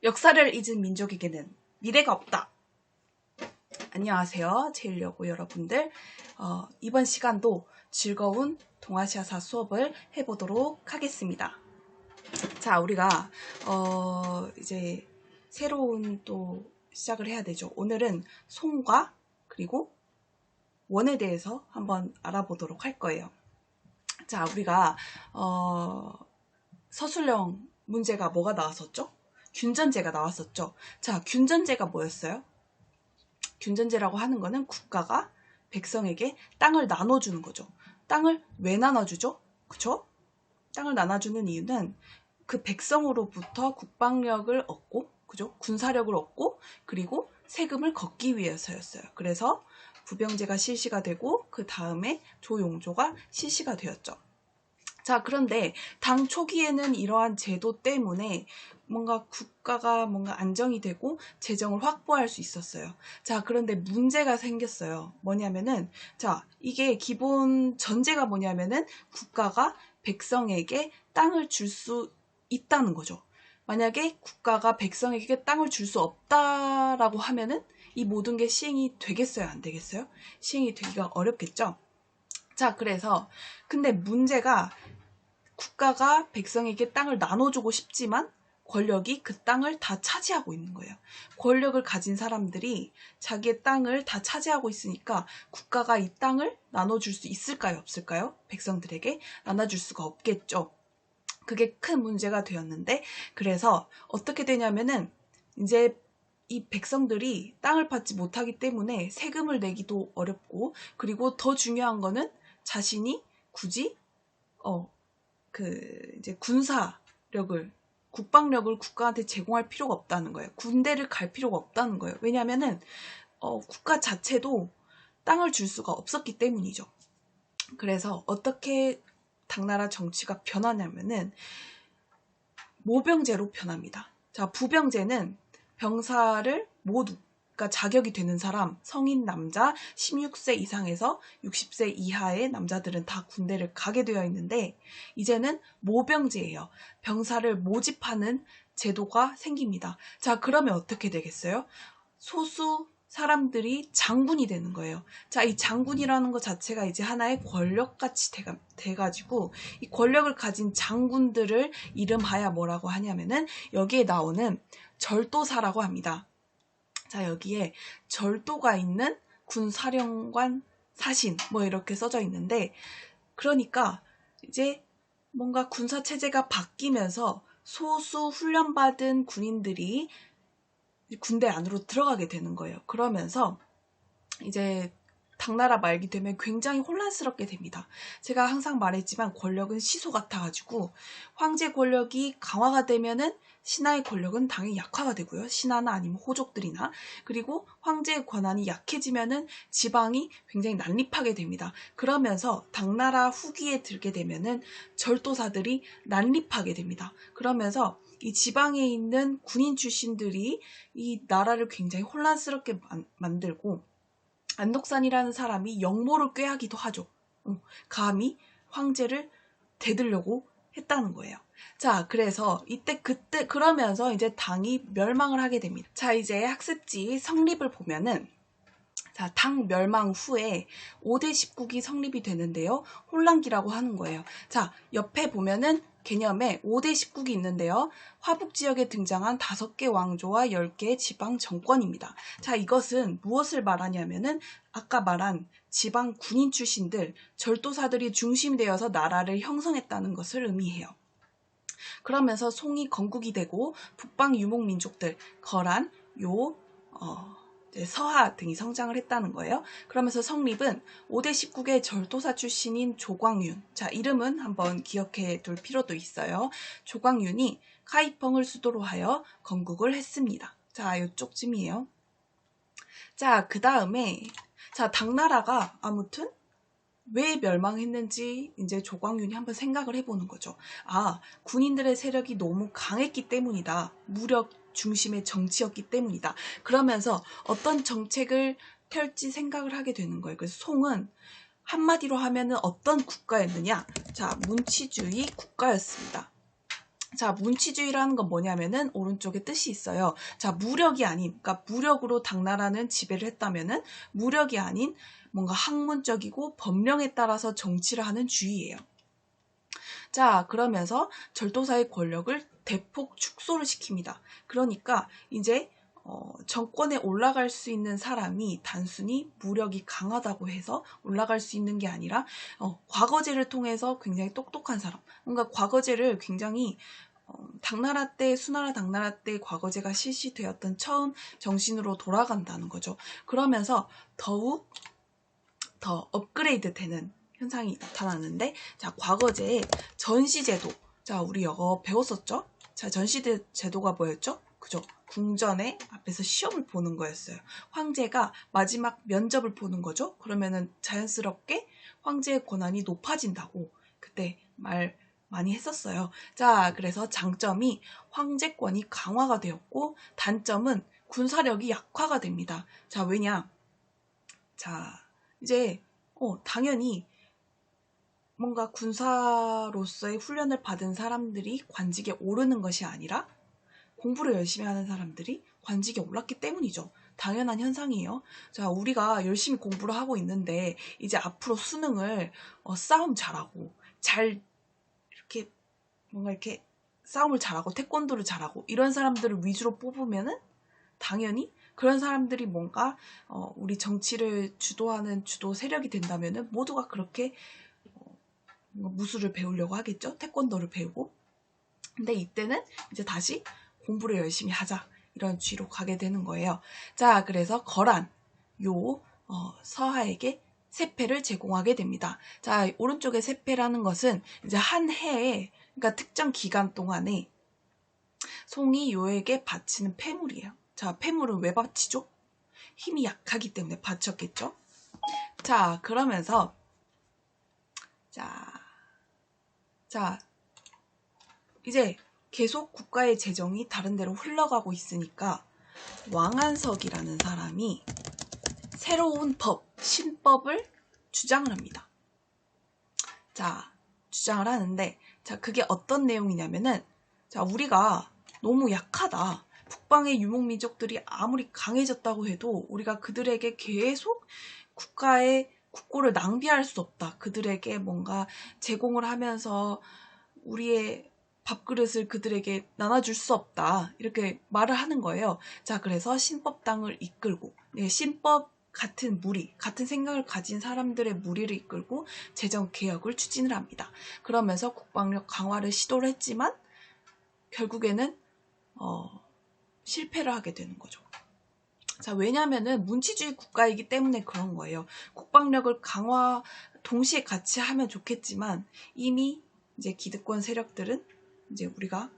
역사를 잊은 민족에게는 미래가 없다. 안녕하세요. 제일여고 여러분들. 이번 시간도 즐거운 동아시아사 수업을 해보도록 하겠습니다. 자, 우리가 이제 새로운 또 시작을 해야 되죠. 오늘은 송과 그리고 원에 대해서 한번 알아보도록 할 거예요. 자, 우리가 서술형 문제가 뭐가 나왔었죠? 균전제가 나왔었죠. 자, 균전제가 뭐였어요? 균전제라고 하는 거는 국가가 백성에게 땅을 나눠주는 거죠. 땅을 왜 나눠주죠? 그쵸? 땅을 나눠주는 이유는 그 백성으로부터 국방력을 얻고, 그죠? 군사력을 얻고, 그리고 세금을 걷기 위해서였어요. 그래서 부병제가 실시가 되고, 그 다음에 조용조가 실시가 되었죠. 자, 그런데 당 초기에는 이러한 제도 때문에 뭔가 국가가 뭔가 안정이 되고 재정을 확보할 수 있었어요. 자, 그런데 문제가 생겼어요. 뭐냐면은, 자, 이게 기본 전제가 뭐냐면은 국가가 백성에게 땅을 줄 수 있다는 거죠. 만약에 국가가 백성에게 땅을 줄 수 없다라고 하면은 이 모든 게 시행이 되겠어요? 안 되겠어요? 시행이 되기가 어렵겠죠? 자, 그래서 근데 문제가 국가가 백성에게 땅을 나눠주고 싶지만 권력이 그 땅을 다 차지하고 있는 거예요. 권력을 가진 사람들이 자기의 땅을 다 차지하고 있으니까 국가가 이 땅을 나눠줄 수 있을까요? 없을까요? 백성들에게 나눠줄 수가 없겠죠. 그게 큰 문제가 되었는데, 그래서 어떻게 되냐면은 이제 이 백성들이 땅을 받지 못하기 때문에 세금을 내기도 어렵고, 그리고 더 중요한 거는 자신이 굳이 이제 군사력을, 국방력을 국가한테 제공할 필요가 없다는 거예요. 군대를 갈 필요가 없다는 거예요. 왜냐면은 국가 자체도 땅을 줄 수가 없었기 때문이죠. 그래서 어떻게 당나라 정치가 변하냐면은 모병제로 변합니다. 자, 부병제는 병사를 모두, 그러니까 자격이 되는 사람, 성인 남자 16세 이상에서 60세 이하의 남자들은 다 군대를 가게 되어 있는데, 이제는 모병제예요. 병사를 모집하는 제도가 생깁니다. 자, 그러면 어떻게 되겠어요? 소수 사람들이 장군이 되는 거예요. 자, 이 장군이라는 것 자체가 이제 하나의 권력같이 돼가지고, 이 권력을 가진 장군들을 이름하여 뭐라고 하냐면은 여기에 나오는 절도사라고 합니다. 자, 여기에 절도가 있는 군사령관 사신 뭐 이렇게 써져 있는데, 그러니까 이제 뭔가 군사체제가 바뀌면서 소수 훈련받은 군인들이 군대 안으로 들어가게 되는 거예요. 그러면서 이제 당나라 말기 되면 굉장히 혼란스럽게 됩니다. 제가 항상 말했지만 권력은 시소 같아가지고 황제 권력이 강화가 되면은 신하의 권력은 당연히 약화가 되고요. 신하나 아니면 호족들이나, 그리고 황제의 권한이 약해지면은 지방이 굉장히 난립하게 됩니다. 그러면서 당나라 후기에 들게 되면은 절도사들이 난립하게 됩니다. 그러면서 이 지방에 있는 군인 출신들이 이 나라를 굉장히 혼란스럽게 만들고, 안독산이라는 사람이 역모를 꾀하기도 하죠. 감히 황제를 대들려고 했다는 거예요. 자, 그래서 그때 그러면서 이제 당이 멸망을 하게 됩니다. 자, 이제 학습지 성립을 보면은, 자, 당 멸망 후에 5대 10국이 성립이 되는데요. 혼란기라고 하는 거예요. 자, 옆에 보면은 개념에 5대 10국이 있는데요. 화북 지역에 등장한 5개 왕조와 10개의 지방 정권입니다. 자, 이것은 무엇을 말하냐면은 아까 말한 지방 군인 출신들, 절도사들이 중심이 되어서 나라를 형성했다는 것을 의미해요. 그러면서 송이 건국이 되고 북방 유목 민족들, 거란, 서하 등이 성장을 했다는 거예요. 그러면서 성립은 5대 10국의 절도사 출신인 조광윤, 자, 이름은 한번 기억해 둘 필요도 있어요. 조광윤이 카이펑을 수도로 하여 건국을 했습니다. 자, 이쪽쯤이에요. 자, 그 다음에, 자, 당나라가 아무튼 왜 멸망했는지 이제 조광윤이 한번 생각을 해보는 거죠. 아, 군인들의 세력이 너무 강했기 때문이다. 무력 중심의 정치였기 때문이다. 그러면서 어떤 정책을 펼지 생각을 하게 되는 거예요. 그래서 송은 한마디로 하면은 어떤 국가였느냐? 자, 문치주의 국가였습니다. 자, 문치주의라는 건 뭐냐면은 오른쪽에 뜻이 있어요. 자, 무력이 아닌, 그러니까 무력으로 당나라는 지배를 했다면은 무력이 아닌 뭔가 학문적이고 법령에 따라서 정치를 하는 주의예요. 자, 그러면서 절도사의 권력을 대폭 축소를 시킵니다. 그러니까 이제 정권에 올라갈 수 있는 사람이 단순히 무력이 강하다고 해서 올라갈 수 있는 게 아니라 과거제를 통해서 굉장히 똑똑한 사람, 뭔가 과거제를 굉장히 당나라 때, 수나라 당나라 때 과거제가 실시되었던 처음 정신으로 돌아간다는 거죠. 그러면서 더욱 더 업그레이드 되는 현상이 나타나는데, 자, 과거제의 전시제도. 자, 우리 이거 배웠었죠? 자, 전시제도가 뭐였죠? 그죠? 궁전에 앞에서 시험을 보는 거였어요. 황제가 마지막 면접을 보는 거죠. 그러면은 자연스럽게 황제의 권한이 높아진다고 그때 말 많이 했었어요. 자, 그래서 장점이 황제권이 강화가 되었고, 단점은 군사력이 약화가 됩니다. 자, 왜냐? 자, 이제 당연히 뭔가 군사로서의 훈련을 받은 사람들이 관직에 오르는 것이 아니라 공부를 열심히 하는 사람들이 관직에 올랐기 때문이죠. 당연한 현상이에요. 자, 우리가 열심히 공부를 하고 있는데 이제 앞으로 수능을 싸움 잘하고 잘 이렇게 뭔가 이렇게 싸움을 잘하고 태권도를 잘하고 이런 사람들을 위주로 뽑으면은 당연히 그런 사람들이 뭔가 우리 정치를 주도하는 주도 세력이 된다면은 모두가 그렇게 무술을 배우려고 하겠죠. 태권도를 배우고. 근데 이때는 이제 다시 공부를 열심히 하자 이런 주의로 가게 되는 거예요. 자, 그래서 거란 요 서하에게 세패를 제공하게 됩니다. 자, 오른쪽에 세패라는 것은 이제 한 해에, 그러니까 특정 기간 동안에 송이 요에게 바치는 폐물이에요. 자, 폐물은 왜 바치죠? 힘이 약하기 때문에 바쳤겠죠? 자, 그러면서 자, 이제 계속 국가의 재정이 다른 데로 흘러가고 있으니까 왕안석이라는 사람이 새로운 법, 신법을 주장을 합니다. 자, 주장을 하는데, 자, 그게 어떤 내용이냐면은, 자, 우리가 너무 약하다. 북방의 유목민족들이 아무리 강해졌다고 해도 우리가 그들에게 계속 국가의 국고를 낭비할 수 없다. 그들에게 뭔가 제공을 하면서 우리의 밥그릇을 그들에게 나눠줄 수 없다. 이렇게 말을 하는 거예요. 자, 그래서 신법당을 이끌고, 신법 같은 무리, 같은 생각을 가진 사람들의 무리를 이끌고 재정개혁을 추진을 합니다. 그러면서 국방력 강화를 시도를 했지만 결국에는 실패를 하게 되는 거죠. 자, 왜냐하면은 문치주의 국가이기 때문에 그런 거예요. 국방력을 강화 동시에 같이 하면 좋겠지만 이미 이제 기득권 세력들은 이제 우리가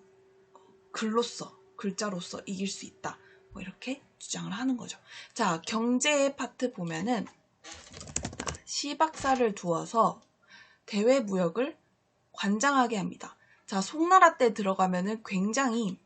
글자로서 이길 수 있다. 뭐 이렇게 주장을 하는 거죠. 자, 경제 파트 보면은 시박사를 두어서 대외 무역을 관장하게 합니다. 자, 송나라 때 들어가면은 굉장히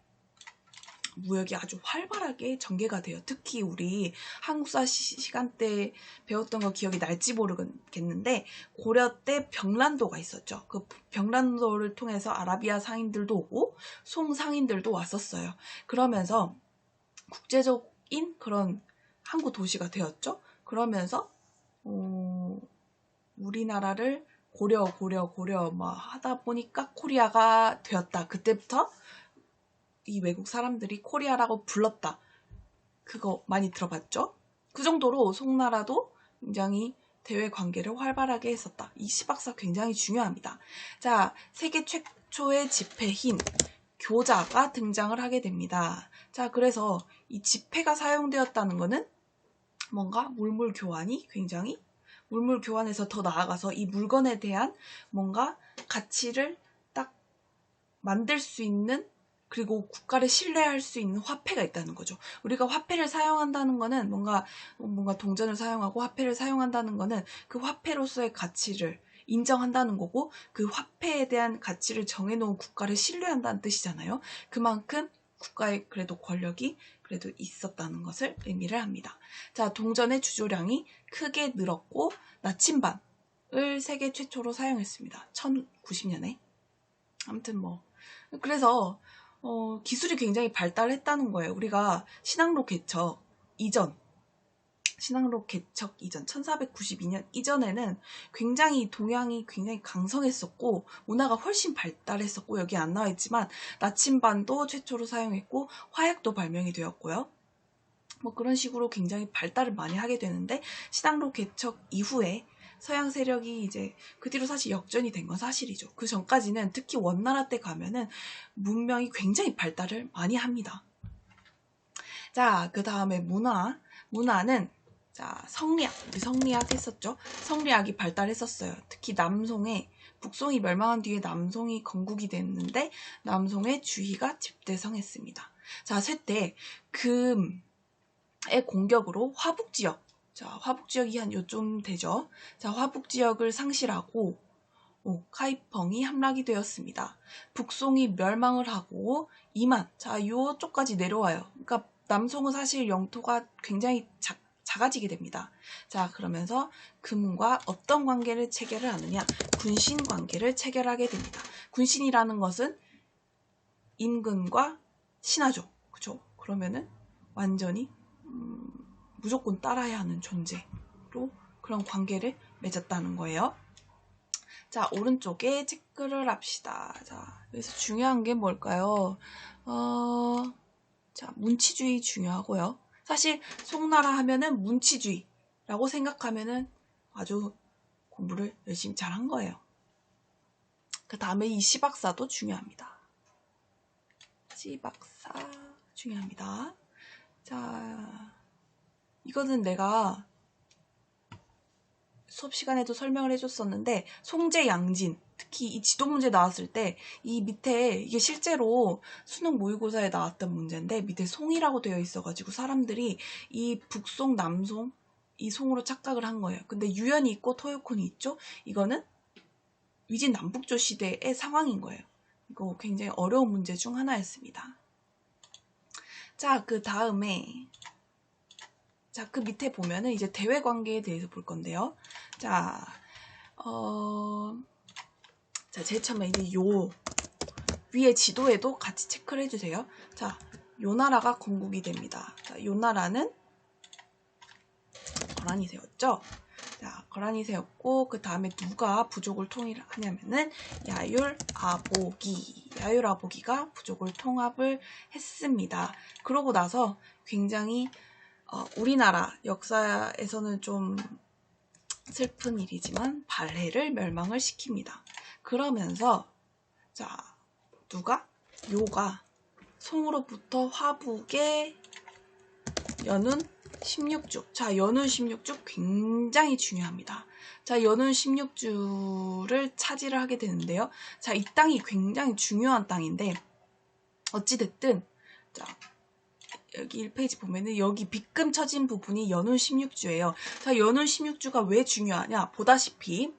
무역이 아주 활발하게 전개가 돼요. 특히 우리 한국사 시간 때 배웠던 거 기억이 날지 모르겠는데 고려 때 병란도가 있었죠. 그 병란도를 통해서 아라비아 상인들도 오고 송 상인들도 왔었어요. 그러면서 국제적인 그런 항구 도시가 되었죠. 그러면서 우리나라를 고려 막 하다 보니까 코리아가 되었다. 그때부터 이 외국 사람들이 코리아라고 불렀다. 그거 많이 들어봤죠? 그 정도로 송나라도 굉장히 대외 관계를 활발하게 했었다. 이 시박사 굉장히 중요합니다. 자, 세계 최초의 지폐인 교자가 등장을 하게 됩니다. 자, 그래서 이 지폐가 사용되었다는 거는 뭔가 물물 교환에서 더 나아가서 이 물건에 대한 뭔가 가치를 딱 만들 수 있는, 그리고 국가를 신뢰할 수 있는 화폐가 있다는 거죠. 우리가 화폐를 사용한다는 거는 뭔가 동전을 사용하고 화폐를 사용한다는 거는 그 화폐로서의 가치를 인정한다는 거고, 그 화폐에 대한 가치를 정해놓은 국가를 신뢰한다는 뜻이잖아요. 그만큼 국가의 그래도 권력이 그래도 있었다는 것을 의미를 합니다. 자, 동전의 주조량이 크게 늘었고 나침반을 세계 최초로 사용했습니다. 1090년에. 아무튼 뭐 그래서 기술이 굉장히 발달했다는 거예요. 우리가 신항로 개척 이전 1492년 이전에는 굉장히 동양이 굉장히 강성했었고 문화가 훨씬 발달했었고, 여기 안 나와 있지만 나침반도 최초로 사용했고 화약도 발명이 되었고요. 뭐 그런 식으로 굉장히 발달을 많이 하게 되는데, 신항로 개척 이후에 서양 세력이 이제 그 뒤로 사실 역전이 된 건 사실이죠. 그 전까지는 특히 원나라 때 가면은 문명이 굉장히 발달을 많이 합니다. 자, 그 다음에 문화는 자, 성리학, 우리 성리학 했었죠. 성리학이 발달했었어요. 특히 남송에, 북송이 멸망한 뒤에 남송이 건국이 됐는데 남송의 주희가 집대성했습니다. 자, 쇠때 금의 공격으로 화북지역, 자, 화북지역이 한 요쯤 되죠. 자, 화북지역을 상실하고 카이펑이 함락이 되었습니다. 북송이 멸망을 하고 이만, 자, 요쪽까지 내려와요. 그러니까 남송은 사실 영토가 굉장히 작아지게 됩니다. 자, 그러면서 금과 어떤 관계를 체결을 하느냐? 군신 관계를 체결하게 됩니다. 군신이라는 것은 임금과 신하죠. 그죠? 그러면은 완전히 무조건 따라야 하는 존재로 그런 관계를 맺었다는 거예요. 자, 오른쪽에 체크를 합시다. 자, 여기서 중요한 게 뭘까요? 자, 문치주의 중요하고요. 사실 송나라 하면은 문치주의라고 생각하면은 아주 공부를 열심히 잘한 거예요. 그 다음에 이 시박사도 중요합니다. 시박사 중요합니다. 자, 이거는 내가 수업 시간에도 설명을 해줬었는데, 송제 양진, 특히 이 지도 문제 나왔을 때 이 밑에, 이게 실제로 수능 모의고사에 나왔던 문제인데 밑에 송이라고 되어 있어가지고 사람들이 이 북송, 남송 이 송으로 착각을 한 거예요. 근데 유연이 있고 토요콘이 있죠. 이거는 위진 남북조 시대의 상황인 거예요. 이거 굉장히 어려운 문제 중 하나였습니다. 자, 그 다음에 자, 그 밑에 보면은 이제 대외 관계에 대해서 볼 건데요. 자, 자, 제일 처음에 이제 요 위에 지도에도 같이 체크를 해주세요. 자, 요 나라가 건국이 됩니다. 자, 요 나라는 거란이 세웠죠. 자, 거란이 세웠고 그 다음에 누가 부족을 통일하냐면은 야율아보기가 부족을 통합을 했습니다. 그러고 나서 굉장히 우리나라 역사에서는 좀 슬픈 일이지만 발해를 멸망을 시킵니다. 그러면서 자, 요가 송으로부터 화북의 연운 16주. 자, 연운 16주 굉장히 중요합니다. 자, 연운 16주를 차지를 하게 되는데요. 자, 이 땅이 굉장히 중요한 땅인데 어찌됐든 자, 여기 1페이지 보면은 여기 빗금 쳐진 부분이 연운 16주예요. 자, 연운 16주가 왜 중요하냐? 보다시피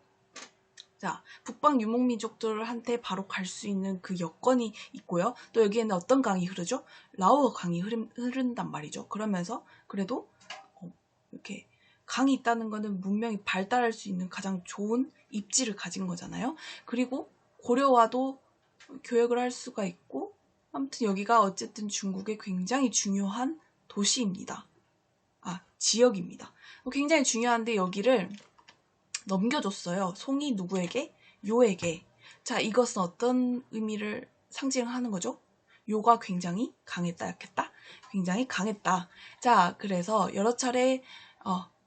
자, 북방 유목민족들한테 바로 갈 수 있는 그 여건이 있고요. 또 여기에는 어떤 강이 흐르죠? 라오 강이 흐른단 말이죠. 그러면서 그래도 이렇게 강이 있다는 거는 문명이 발달할 수 있는 가장 좋은 입지를 가진 거잖아요. 그리고 고려와도 교역을 할 수가 있고, 아무튼 여기가 어쨌든 중국의 굉장히 중요한 도시입니다. 지역입니다. 굉장히 중요한데 여기를 넘겨줬어요. 송이 누구에게? 요에게. 자, 이것은 어떤 의미를 상징하는 거죠? 요가 굉장히 강했다, 약했다? 굉장히 강했다. 자, 그래서 여러 차례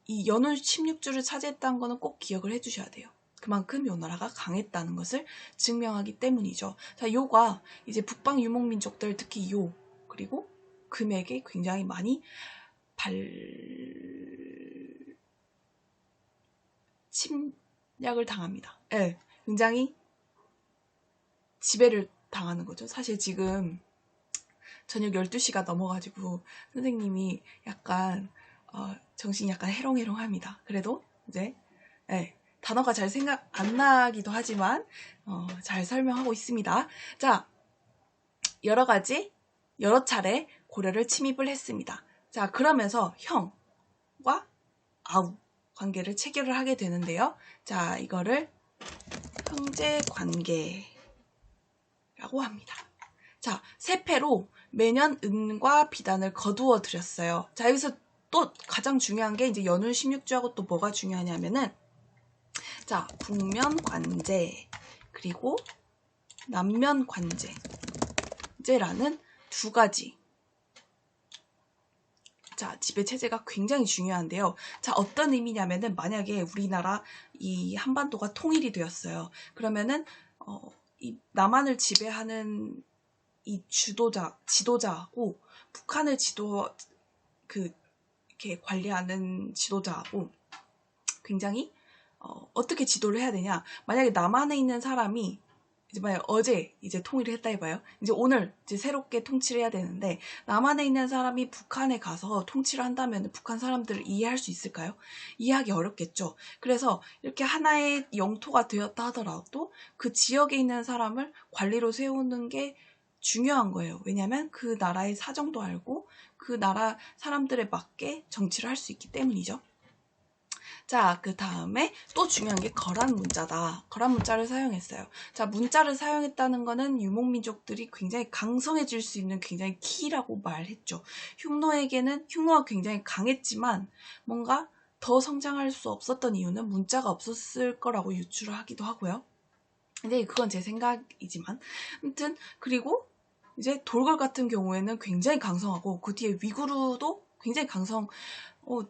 이 연운 16주를 차지했다는 거는 꼭 기억을 해주셔야 돼요. 그만큼 요 나라가 강했다는 것을 증명하기 때문이죠. 자, 요가 이제 북방 유목민족들, 특히 요 그리고 금에게 굉장히 많이 침략을 당합니다. 네, 굉장히 지배를 당하는 거죠. 사실 지금 저녁 12시가 넘어가지고 선생님이 약간 정신이 약간 해롱해롱합니다. 그래도 이제 단어가 잘 생각 안 나기도 하지만 잘 설명하고 있습니다. 자, 여러 차례 고려를 침입을 했습니다. 자, 그러면서 형과 아우 관계를 체결을 하게 되는데요. 자, 이거를 형제 관계라고 합니다. 자, 세패로 매년 은과 비단을 거두어 드렸어요. 자, 여기서 또 가장 중요한 게 이제 연운 16주하고 또 뭐가 중요하냐면은, 자, 북면 관제 그리고 남면 관제라는 두 가지, 자, 지배 체제가 굉장히 중요한데요. 자, 어떤 의미냐면은, 만약에 우리나라 이 한반도가 통일이 되었어요. 그러면은 이 남한을 지배하는 이 지도자하고 북한을 이렇게 관리하는 지도자하고 굉장히 어떻게 지도를 해야 되냐. 만약에 남한에 있는 사람이 이제 만약 어제 이제 통일을 했다 해봐요. 이제 오늘 이제 새롭게 통치를 해야 되는데, 남한에 있는 사람이 북한에 가서 통치를 한다면 북한 사람들을 이해할 수 있을까요? 이해하기 어렵겠죠. 그래서 이렇게 하나의 영토가 되었다 하더라도 그 지역에 있는 사람을 관리로 세우는 게 중요한 거예요. 왜냐하면 그 나라의 사정도 알고 그 나라 사람들에 맞게 정치를 할 수 있기 때문이죠. 자, 그 다음에 또 중요한 게 거란 문자다. 거란 문자를 사용했어요. 자, 문자를 사용했다는 거는 유목민족들이 굉장히 강성해질 수 있는 굉장히 키라고 말했죠. 흉노가 굉장히 강했지만 뭔가 더 성장할 수 없었던 이유는 문자가 없었을 거라고 유추를 하기도 하고요. 근데 그건 제 생각이지만, 아무튼 그리고 이제 돌궐 같은 경우에는 굉장히 강성하고, 그 뒤에 위구르도 굉장히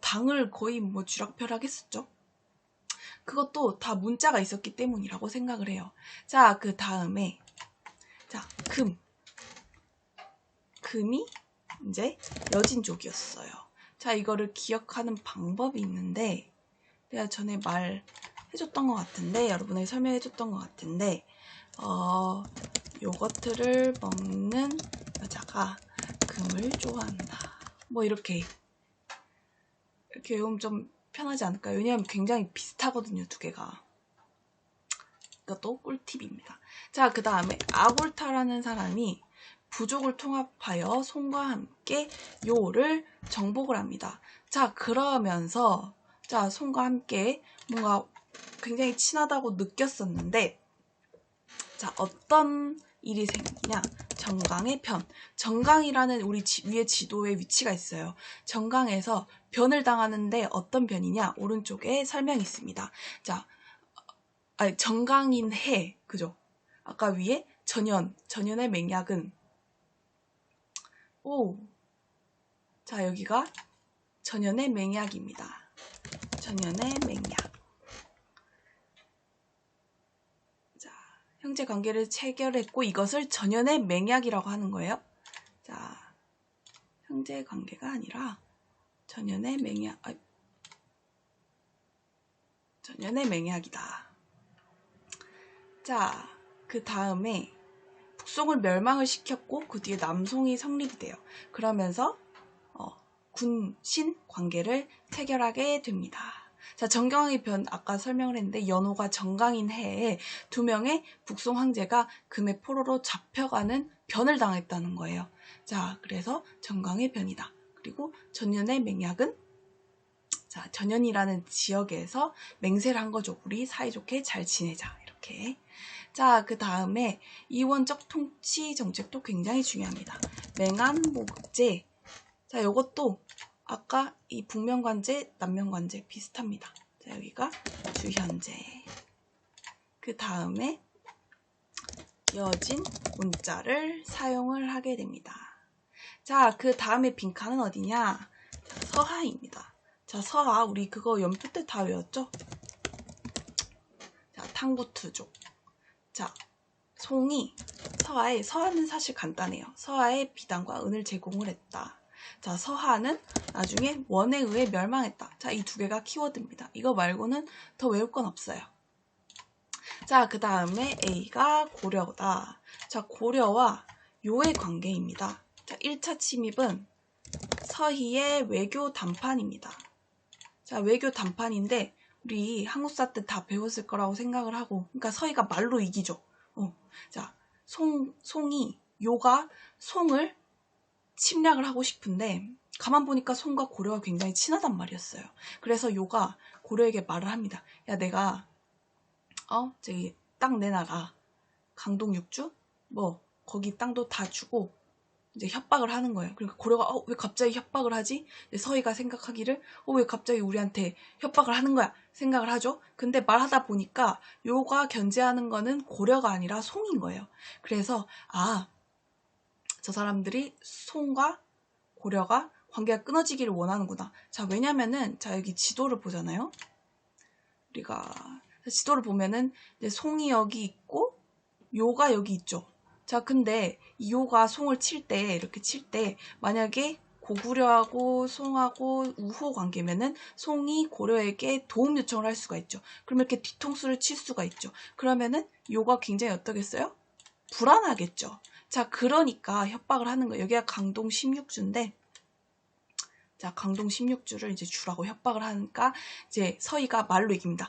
당을 거의 뭐 쥐락펴락했었죠. 그것도 다 문자가 있었기 때문이라고 생각을 해요. 자, 그 다음에 자, 금이 이제 여진족이었어요. 자, 이거를 기억하는 방법이 있는데, 내가 전에 말해줬던 것 같은데, 여러분에게 설명해줬던 것 같은데, 요거트를 먹는 여자가 금을 좋아한다. 뭐 이렇게 외우면 좀 편하지 않을까요? 왜냐하면 굉장히 비슷하거든요, 두 개가. 이것도 꿀팁입니다. 자, 그 다음에 아골타라는 사람이 부족을 통합하여 손과 함께 요를 정복을 합니다. 자, 그러면서 자, 손과 함께 뭔가 굉장히 친하다고 느꼈었는데, 자, 어떤 일이 생기냐? 정강의 편. 정강이라는 우리 위에 지도에 위치가 있어요. 정강에서 변을 당하는데 어떤 변이냐? 오른쪽에 설명이 있습니다. 자, 정강인 해, 그죠? 아까 위에 전연의 맹약은, 자, 여기가 전연의 맹약입니다. 전연의 맹약. 자, 형제 관계를 체결했고 이것을 전연의 맹약이라고 하는 거예요. 자, 형제 관계가 아니라 전연의 맹약이다. 자, 그 다음에 북송을 멸망을 시켰고 그 뒤에 남송이 성립이 돼요. 그러면서 군신 관계를 체결하게 됩니다. 자, 정강의 변 아까 설명을 했는데, 연호가 정강인 해에 2명의 북송 황제가 금의 포로로 잡혀가는 변을 당했다는 거예요. 자, 그래서 정강의 변이다. 그리고 전연의 맹약은, 자, 전연이라는 지역에서 맹세를 한 거죠. 우리 사이좋게 잘 지내자, 이렇게. 자, 그 다음에 이원적 통치 정책도 굉장히 중요합니다. 맹안목제. 자, 요것도 아까 이 북면관제, 남면관제 비슷합니다. 자, 여기가 주현제. 그 다음에 여진 문자를 사용을 하게 됩니다. 자, 그 다음에 빈칸은 어디냐? 자, 서하입니다. 자, 서하, 우리 그거 연표 때 다 외웠죠? 자, 탕구투족. 자, 서하는 사실 간단해요. 서하에 비단과 은을 제공을 했다. 자, 서하는 나중에 원에 의해 멸망했다. 자, 이 두 개가 키워드입니다. 이거 말고는 더 외울 건 없어요. 자, 그 다음에 A가 고려다. 자, 고려와 요의 관계입니다. 자, 1차 침입은 서희의 외교 담판입니다. 자, 외교 담판인데 우리 한국사 때 다 배웠을 거라고 생각을 하고, 그러니까 서희가 말로 이기죠. 자, 요가 송을 침략을 하고 싶은데, 가만 보니까 송과 고려가 굉장히 친하단 말이었어요. 그래서 요가 고려에게 말을 합니다. 야, 내가 저기 땅 내놔라. 강동 6주? 거기 땅도 다 주고 이제 협박을 하는 거예요. 그러니까 고려가 왜 갑자기 협박을 하지? 서희가 생각하기를 왜 갑자기 우리한테 협박을 하는 거야? 생각을 하죠. 근데 말하다 보니까 요가 견제하는 거는 고려가 아니라 송인 거예요. 그래서 저 사람들이 송과 고려가 관계가 끊어지기를 원하는구나. 자, 왜냐면은 자 여기 지도를 보잖아요. 우리가 지도를 보면은 이제 송이 여기 있고 요가 여기 있죠. 자, 근데 이 요가 송을 칠 때 이렇게 칠 때 만약에 고구려하고 송하고 우호 관계면은 송이 고려에게 도움 요청을 할 수가 있죠. 그러면 이렇게 뒤통수를 칠 수가 있죠. 그러면은 요가 굉장히 어떠겠어요? 불안하겠죠. 자, 그러니까 협박을 하는 거예요. 여기가 강동 16주인데 자, 강동 16주를 이제 주라고 협박을 하니까 이제 서희가 말로 이깁니다.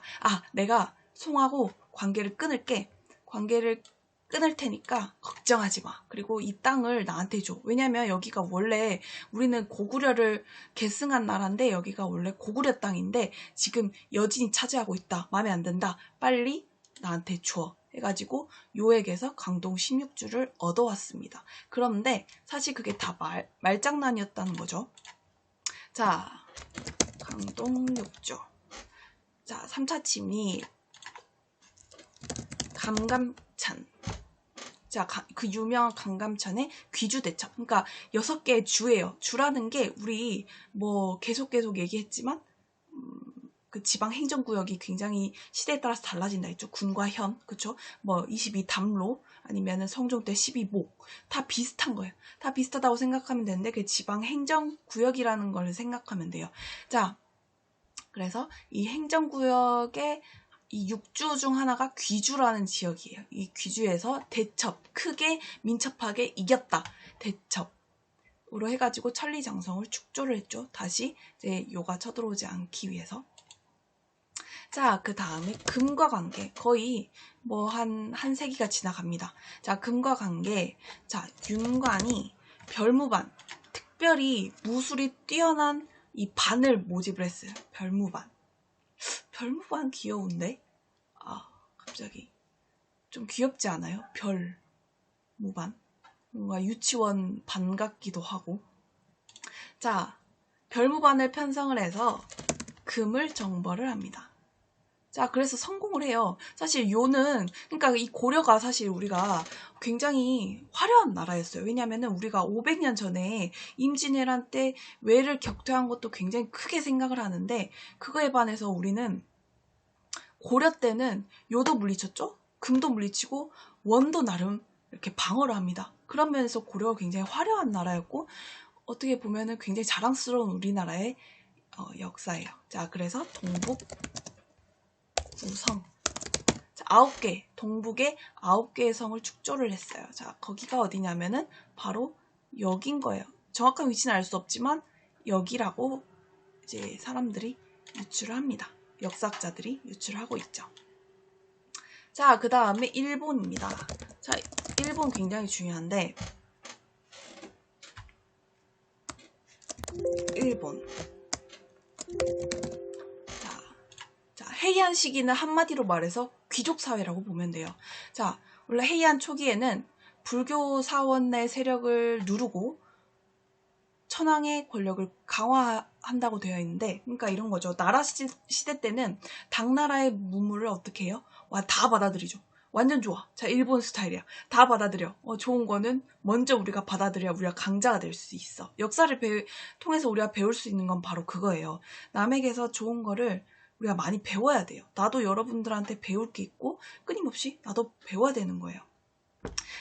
내가 송하고 관계를 끊을게. 관계를 끊을 테니까 걱정하지 마. 그리고 이 땅을 나한테 줘. 왜냐면 여기가 원래 우리는 고구려를 계승한 나라인데 여기가 원래 고구려 땅인데 지금 여진이 차지하고 있다. 마음에 안 든다. 빨리 나한테 줘. 해가지고 요에게서 강동 16주를 얻어왔습니다. 그런데 사실 그게 다 말장난이었다는 거죠. 자, 강동 6주. 자, 3차 침입. 감감찬. 자, 그 유명한 감감찬의 귀주대첩. 그러니까 6개의 주예요. 주라는 게 우리 뭐 계속 얘기했지만 그 지방 행정구역이 굉장히 시대에 따라서 달라진다 했죠. 군과 현, 그쵸? 뭐 22담로 아니면은 성종 때 12목 다 비슷한 거예요. 다 비슷하다고 생각하면 되는데 그 지방 행정구역이라는 걸 생각하면 돼요. 자, 그래서 이 행정구역의 이 6주 중 하나가 귀주라는 지역이에요. 이 귀주에서 대첩, 크게 민첩하게 이겼다. 대첩으로 해가지고 천리장성을 축조를 했죠. 다시 이제 요가 쳐들어오지 않기 위해서. 자, 그 다음에 금과 관계. 거의 뭐 한 세기가 지나갑니다. 자, 금과 관계. 자, 윤관이 별무반, 특별히 무술이 뛰어난 이 반을 모집을 했어요. 별무반. 별무반 귀여운데? 갑자기 좀 귀엽지 않아요? 별무반. 뭔가 유치원 반 같기도 하고. 자, 별무반을 편성을 해서 금을 정벌을 합니다. 자, 그래서 성공을 해요. 사실 요는, 그러니까 이 고려가 사실 우리가 굉장히 화려한 나라였어요. 왜냐면은 우리가 500년 전에 임진왜란 때 왜를 격퇴한 것도 굉장히 크게 생각을 하는데 그거에 반해서 우리는 고려 때는 요도 물리쳤죠? 금도 물리치고 원도 나름 이렇게 방어를 합니다. 그런 면에서 고려가 굉장히 화려한 나라였고 어떻게 보면은 굉장히 자랑스러운 우리나라의 역사예요. 자, 그래서 동북 우성. 자, 9개, 동북에 9개의 성을 축조를 했어요. 자, 거기가 어디냐면은 바로 여긴 거예요. 정확한 위치는 알 수 없지만 여기라고 이제 사람들이 유추를 합니다. 역사학자들이 유추를 하고 있죠. 자, 그 다음에 일본입니다. 자, 일본 굉장히 중요한데 일본. 헤이안 시기는 한마디로 말해서 귀족 사회라고 보면 돼요. 자, 원래 헤이안 초기에는 불교 사원의 세력을 누르고 천황의 권력을 강화한다고 되어 있는데, 그러니까 이런 거죠. 나라 시대 때는 당나라의 문물을 어떻게 해요? 다 받아들이죠. 완전 좋아. 자, 일본 스타일이야. 다 받아들여. 좋은 거는 먼저 우리가 받아들여야 우리가 강자가 될 수 있어. 역사를 통해서 우리가 배울 수 있는 건 바로 그거예요. 남에게서 좋은 거를 우리가 많이 배워야 돼요. 나도 여러분들한테 배울 게 있고 끊임없이 나도 배워야 되는 거예요.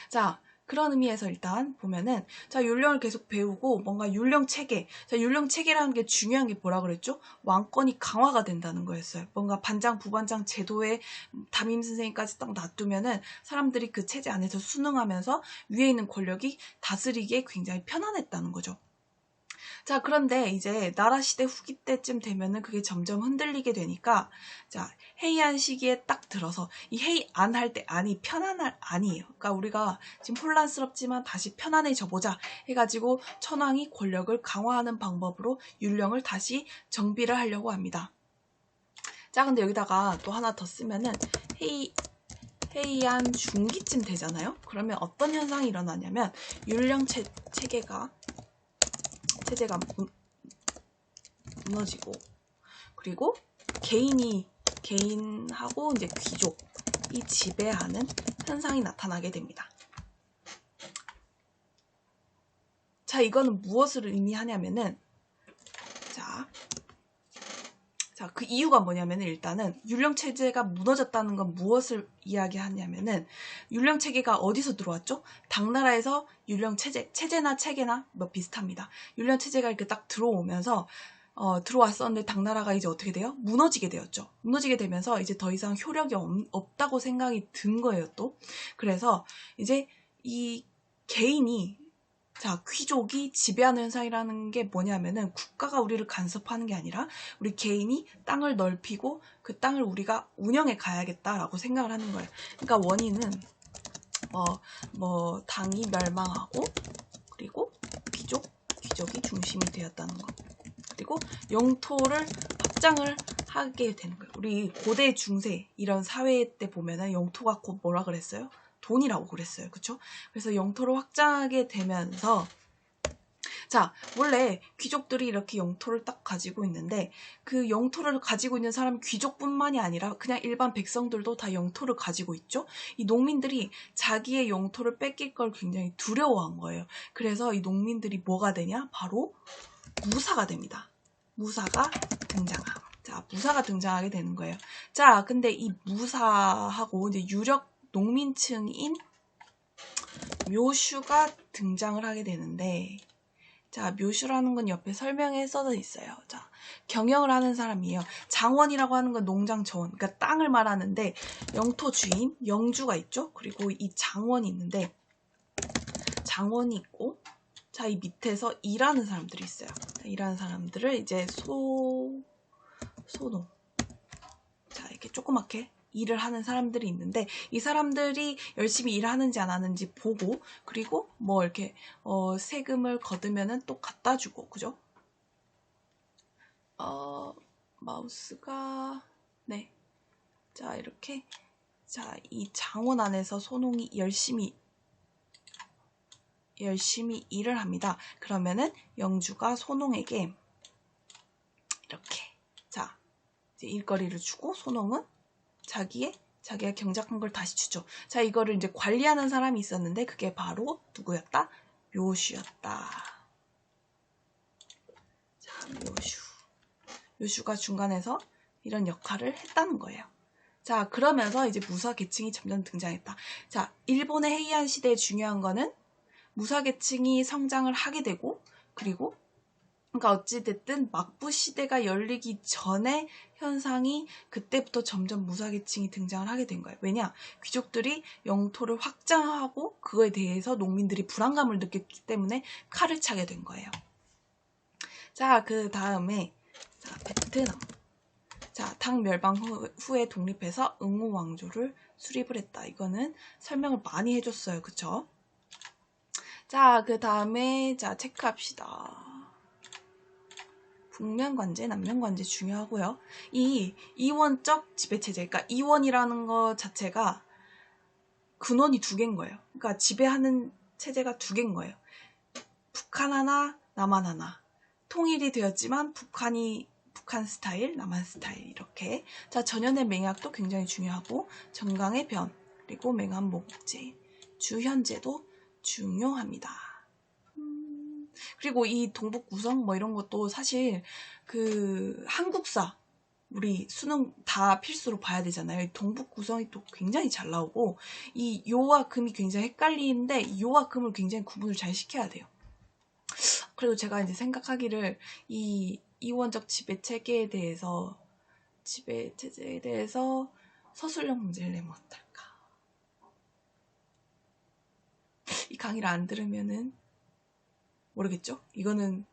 자, 그런 의미에서 일단 보면은 자, 율령을 계속 배우고 뭔가 율령 체계. 자, 율령 체계라는 게 중요한 게 뭐라 그랬죠? 왕권이 강화가 된다는 거였어요. 뭔가 반장, 부반장 제도에 담임 선생님까지 딱 놔두면은 사람들이 그 체제 안에서 순응하면서 위에 있는 권력이 다스리기에 굉장히 편안했다는 거죠. 자, 그런데 이제 나라 시대 후기 때쯤 되면은 그게 점점 흔들리게 되니까 자, 헤이안 시기에 딱 들어서 이 헤이안 할 때 안이 편안할 안이에요. 그러니까 우리가 지금 혼란스럽지만 다시 편안해져 보자 해가지고 천황이 권력을 강화하는 방법으로 율령을 다시 정비를 하려고 합니다. 자, 근데 여기다가 또 하나 더 쓰면은 해이안 중기쯤 되잖아요. 그러면 어떤 현상이 일어나냐면 율령 체제가 무너지고, 그리고 개인하고 이제 귀족이 지배하는 현상이 나타나게 됩니다. 자, 이거는 무엇을 의미하냐면은, 그 이유가 뭐냐면은, 일단은 율령체제가 무너졌다는 건 무엇을 이야기하냐면은, 율령체계가 어디서 들어왔죠? 당나라에서 체제나 체계나 뭐 비슷합니다. 율령체제가 이렇게 딱 들어오면서 들어왔었는데, 당나라가 이제 어떻게 돼요? 무너지게 되었죠. 무너지게 되면서 이제 더 이상 효력이 없다고 생각이 든 거예요, 또. 그래서 이제 이 개인이, 귀족이 지배하는 현상이라는 게 뭐냐면은, 국가가 우리를 간섭하는 게 아니라 우리 개인이 땅을 넓히고 그 땅을 우리가 운영해 가야겠다라고 생각을 하는 거예요. 그러니까 원인은 당이 멸망하고, 그리고 귀족이 중심이 되었다는 거, 그리고 영토를 확장을 하게 되는 거예요. 우리 고대 중세 이런 사회 때 보면은 영토가 곧 뭐라 그랬어요? 돈이라고 그랬어요. 그쵸? 그래서 영토를 확장하게 되면서, 원래 귀족들이 이렇게 영토를 딱 가지고 있는데, 그 영토를 가지고 있는 사람이 귀족뿐만이 아니라 그냥 일반 백성들도 다 영토를 가지고 있죠. 이 농민들이 자기의 영토를 뺏길 걸 굉장히 두려워한 거예요. 그래서 이 농민들이 뭐가 되냐? 바로 무사가 됩니다. 무사가 등장하게 되는 거예요. 근데 이 무사하고 이제 유력 농민층인 묘슈가 등장을 하게 되는데, 묘슈라는 건 옆에 설명에 써져 있어요. 경영을 하는 사람이에요. 장원이라고 하는 건 농장 저원, 그러니까 땅을 말하는데, 영토 주인, 영주가 있죠? 그리고 이 장원이 있는데, 장원이 있고, 이 밑에서 일하는 사람들이 있어요. 일하는 사람들을 이제 소농. 이렇게 조그맣게 일을 하는 사람들이 있는데, 이 사람들이 열심히 일하는지 안 하는지 보고, 그리고 뭐 이렇게 세금을 거두면은 또 갖다 주고, 그죠? 마우스가 이렇게 이 장원 안에서 소농이 열심히 일을 합니다. 그러면은 영주가 소농에게 이렇게 이제 일거리를 주고, 소농은 자기가 경작한 걸 다시 주죠. 이거를 이제 관리하는 사람이 있었는데, 그게 바로 누구였다? 묘슈였다. 묘슈가 중간에서 이런 역할을 했다는 거예요. 그러면서 이제 무사 계층이 점점 등장했다. 일본의 헤이안 시대에 중요한 거는 무사 계층이 성장을 하게 되고, 그리고 그러니까 어찌됐든 막부 시대가 열리기 전의 현상이, 그때부터 점점 무사계층이 등장을 하게 된 거예요. 왜냐? 귀족들이 영토를 확장하고 그거에 대해서 농민들이 불안감을 느꼈기 때문에 칼을 차게 된 거예요. 그 다음에 베트남. 당 멸망 후에 독립해서 응우 왕조를 수립을 했다. 이거는 설명을 많이 해줬어요. 그쵸? 그 다음에 체크합시다. 북면관제, 남면관제 중요하고요. 이 이원적 지배체제, 그러니까 이원이라는 것 자체가 근원이 두 개인 거예요. 그러니까 지배하는 체제가 두 개인 거예요. 북한 하나, 남한 하나. 통일이 되었지만 북한 스타일, 남한 스타일 이렇게. 전연의 맹약도 굉장히 중요하고, 정강의 변, 그리고 맹한목제, 주현제도 중요합니다. 그리고 이 동북구성 뭐 이런 것도 사실 한국사 우리 수능 다 필수로 봐야 되잖아요. 동북구성이 또 굉장히 잘 나오고, 이 요와 금이 굉장히 헷갈리는데, 요와 금을 굉장히 구분을 잘 시켜야 돼요. 그리고 제가 이제 생각하기를, 이 이원적 지배체제에 대해서 서술형 문제를 내면 어떨까? 이 강의를 안 들으면은 모르겠죠? 이거는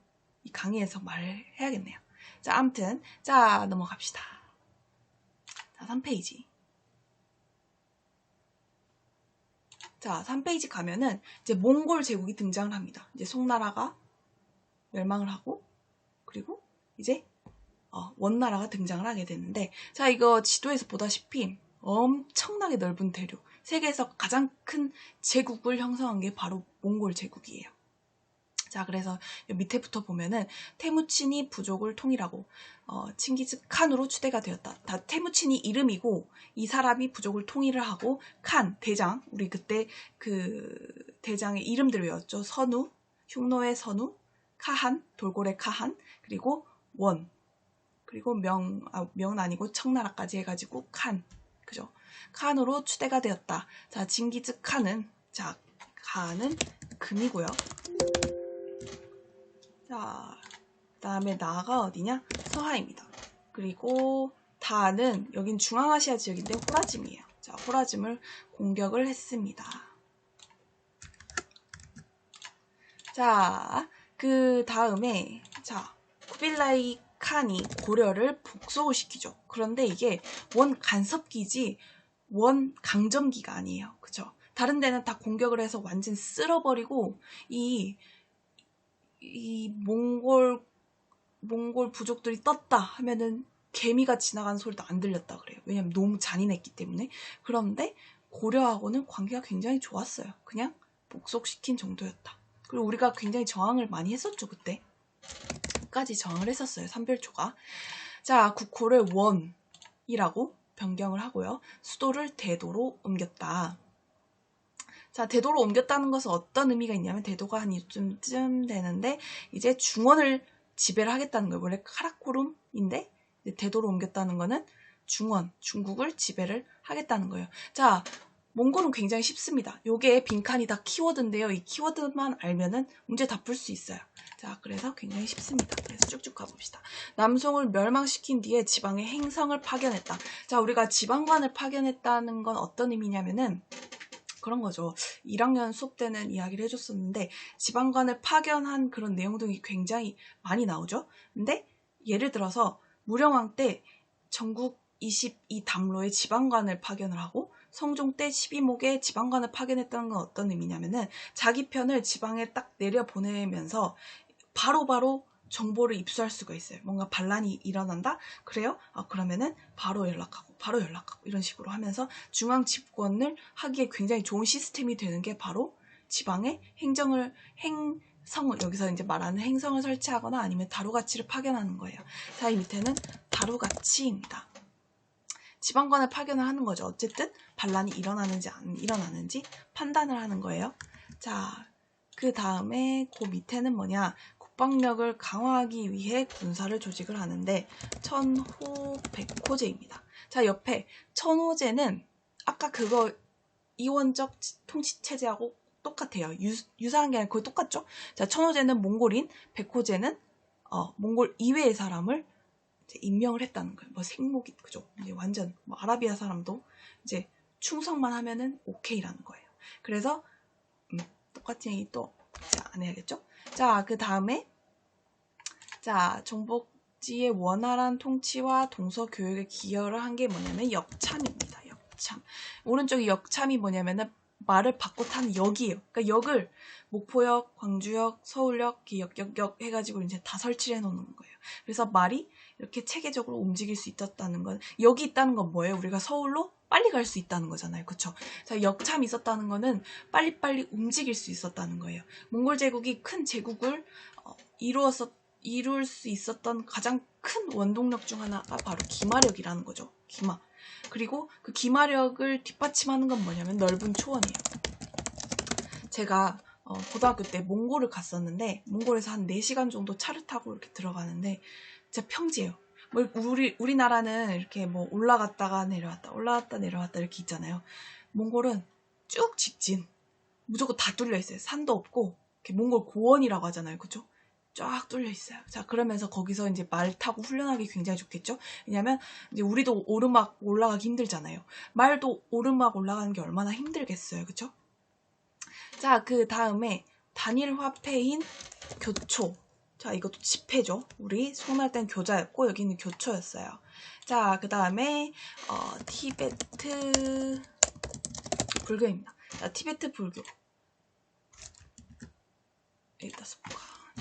이 강의에서 말을 해야겠네요. 아무튼 넘어갑시다. 3페이지. 3페이지 가면은 이제 몽골 제국이 등장을 합니다. 이제 송나라가 멸망을 하고, 그리고 이제 원나라가 등장을 하게 되는데, 이거 지도에서 보다시피 엄청나게 넓은 대륙, 세계에서 가장 큰 제국을 형성한 게 바로 몽골 제국이에요. 자, 그래서 밑에부터 보면은 테무친이 부족을 통일하고 칭기즈칸으로 추대가 되었다. 다 테무친이 이름이고 이 사람이 부족을 통일을 하고 칸 대장, 우리 그때 그 대장의 이름들 외웠죠. 선우, 흉노의 선우, 카한, 돌고래 카한, 그리고 원, 그리고 명은 아니고 청나라까지 해가지고 칸, 그죠? 칸으로 추대가 되었다. 자, 징기즈칸은, 자, 칸은 금이고요. 자, 그 다음에 나가 어디냐? 서하입니다. 그리고 다는 여긴 중앙아시아 지역인데 호라즘이에요. 자, 호라즘을 공격을 했습니다. 자, 그 다음에 자, 쿠빌라이 칸이 고려를 복속을 시키죠. 그런데 이게 원 간섭기지 원 강점기가 아니에요. 그죠? 다른 데는 다 공격을 해서 완전 쓸어버리고 이 몽골 부족들이 떴다 하면은 개미가 지나가는 소리도 안 들렸다 그래요. 왜냐면 너무 잔인했기 때문에. 그런데 고려하고는 관계가 굉장히 좋았어요. 그냥 복속시킨 정도였다. 그리고 우리가 굉장히 저항을 많이 했었죠. 그때 끝까지 저항을 했었어요. 삼별초가. 자, 국호를 원이라고 변경을 하고요. 수도를 대도로 옮겼다. 자, 대도로 옮겼다는 것은 어떤 의미가 있냐면 대도가 한 이쯤 되는데 이제 중원을 지배를 하겠다는 거예요. 원래 카라코룸인데 대도로 옮겼다는 거는 중원, 중국을 지배를 하겠다는 거예요. 자, 몽골은 굉장히 쉽습니다. 요게 빈칸이 다 키워드인데요. 이 키워드만 알면은 문제 다 풀 수 있어요. 자, 그래서 굉장히 쉽습니다. 그래서 쭉쭉 가봅시다. 남송을 멸망시킨 뒤에 지방의 행성을 파견했다. 자, 우리가 지방관을 파견했다는 건 어떤 의미냐면은 그런 거죠. 1학년 수업 때는 이야기를 해줬었는데 지방관을 파견한 그런 내용들이 굉장히 많이 나오죠. 근데 예를 들어서 무령왕 때 전국 22담로의 지방관을 파견을 하고 성종 때 12목에 지방관을 파견했다는 건 어떤 의미냐면은 자기 편을 지방에 딱 내려보내면서 바로바로 정보를 입수할 수가 있어요. 뭔가 반란이 일어난다? 그래요? 그러면은 바로 연락하고 이런 식으로 하면서 중앙 집권을 하기에 굉장히 좋은 시스템이 되는 게 바로 지방에 행성을 여기서 이제 말하는 행성을 설치하거나 아니면 다루가치를 파견하는 거예요. 자, 이 밑에는 다루가치입니다. 지방관을 파견을 하는 거죠. 어쨌든 반란이 일어나는지 안 일어나는지 판단을 하는 거예요. 자, 그 다음에 그 밑에는 뭐냐? 국방력을 강화하기 위해 군사를 조직을 하는데 천호백호제입니다. 자, 옆에 천호제는 아까 그거 이원적 통치체제하고 똑같아요. 유사한 게 아니라 거의 똑같죠? 자, 천호제는 몽골인, 백호제는 몽골 이외의 사람을 이제 임명을 했다는 거예요. 뭐 생목이 그죠? 이제 완전 뭐 아라비아 사람도 이제 충성만 하면은 오케이라는 거예요. 그래서 똑같은 얘기 또 안 해야겠죠? 자, 그 다음에 자, 정복지의 원활한 통치와 동서 교육에 기여를 한 게 뭐냐면 역참입니다. 역참. 오른쪽이 역참이 뭐냐면은 말을 바꿔 타는 역이에요. 그러니까 역을 목포역, 광주역, 서울역, 역 해가지고 이제 다 설치를 해놓는 거예요. 그래서 말이 이렇게 체계적으로 움직일 수 있었다는 건 역이 있다는 건 뭐예요? 우리가 서울로 빨리 갈 수 있다는 거잖아요. 그쵸? 자, 역참이 있었다는 거는 빨리빨리 움직일 수 있었다는 거예요. 몽골 제국이 큰 제국을 이룰 수 있었던 가장 큰 원동력 중 하나가 바로 기마력이라는 거죠. 기마. 그리고 그 기마력을 뒷받침하는 건 뭐냐면 넓은 초원이에요. 제가 고등학교 때 몽골을 갔었는데 몽골에서 한 4시간 정도 차를 타고 이렇게 들어가는데 진짜 평지예요. 뭐 우리나라는 이렇게 뭐 올라갔다가 내려왔다 이렇게 있잖아요. 몽골은 쭉 직진. 무조건 다 뚫려 있어요. 산도 없고 이렇게 몽골 고원이라고 하잖아요. 그죠? 쫙 뚫려 있어요. 자, 그러면서 거기서 이제 말 타고 훈련하기 굉장히 좋겠죠? 왜냐면 이제 우리도 오르막 올라가기 힘들잖아요. 말도 오르막 올라가는 게 얼마나 힘들겠어요. 그쵸? 자, 그 다음에 단일 화폐인 교초. 자, 이것도 지폐죠. 우리 수능할 땐 교자였고 여기는 교초였어요. 자, 그 다음에 티베트 불교입니다. 자, 티베트 불교. 여기다 써볼까?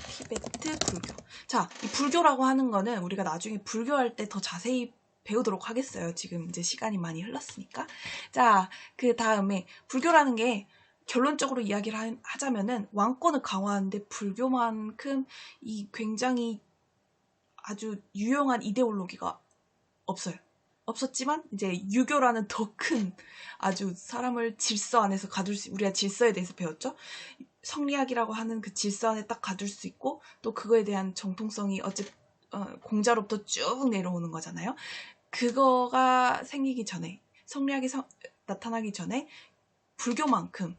티베트 불교. 자, 이 불교라고 하는 거는 우리가 나중에 불교할 때 더 자세히 배우도록 하겠어요. 지금 이제 시간이 많이 흘렀으니까. 자, 그 다음에 불교라는 게 결론적으로 이야기를 하자면은 왕권을 강화하는데 불교만큼 이 굉장히 아주 유용한 이데올로기가 없어요. 없었지만 이제 유교라는 더 큰 아주 사람을 질서 안에서 가둘 수, 우리가 질서에 대해서 배웠죠. 성리학이라고 하는 그 질서 안에 딱 가둘 수 있고 또 그거에 대한 정통성이 공자로부터 쭉 내려오는 거잖아요. 그거가 생기기 전에, 성리학이 나타나기 전에 불교만큼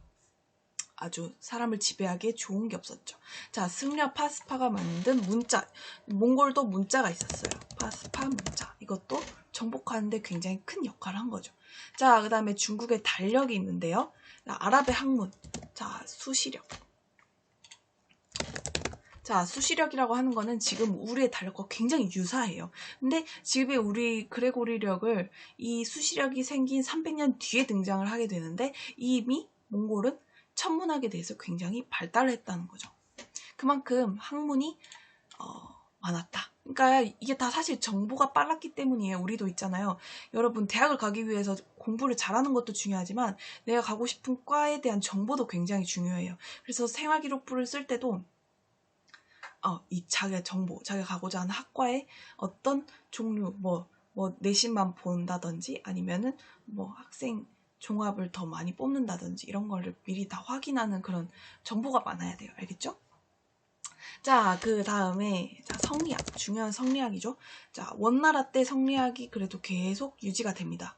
아주 사람을 지배하기에 좋은 게 없었죠. 자, 승려 파스파가 만든 문자, 몽골도 문자가 있었어요. 파스파 문자. 이것도 정복하는데 굉장히 큰 역할을 한 거죠. 자, 그 다음에 중국의 달력이 있는데요. 아랍의 학문. 자, 수시력. 자, 수시력이라고 하는 거는 지금 우리의 달력과 굉장히 유사해요. 근데 지금의 우리 그레고리력을 이 수시력이 생긴 300년 뒤에 등장을 하게 되는데 이미 몽골은 천문학에 대해서 굉장히 발달을 했다는 거죠. 그만큼 학문이 많았다. 그러니까 이게 다 사실 정보가 빨랐기 때문이에요. 우리도 있잖아요. 여러분 대학을 가기 위해서 공부를 잘하는 것도 중요하지만 내가 가고 싶은 과에 대한 정보도 굉장히 중요해요. 그래서 생활기록부를 쓸 때도 이 자기의 정보, 자기가 가고자 하는 학과의 어떤 종류, 내신만 본다든지 아니면은 학생 종합을 더 많이 뽑는다든지 이런 거를 미리 다 확인하는 그런 정보가 많아야 돼요. 알겠죠? 자, 그 다음에 성리학, 중요한 성리학이죠. 자, 원나라 때 성리학이 그래도 계속 유지가 됩니다.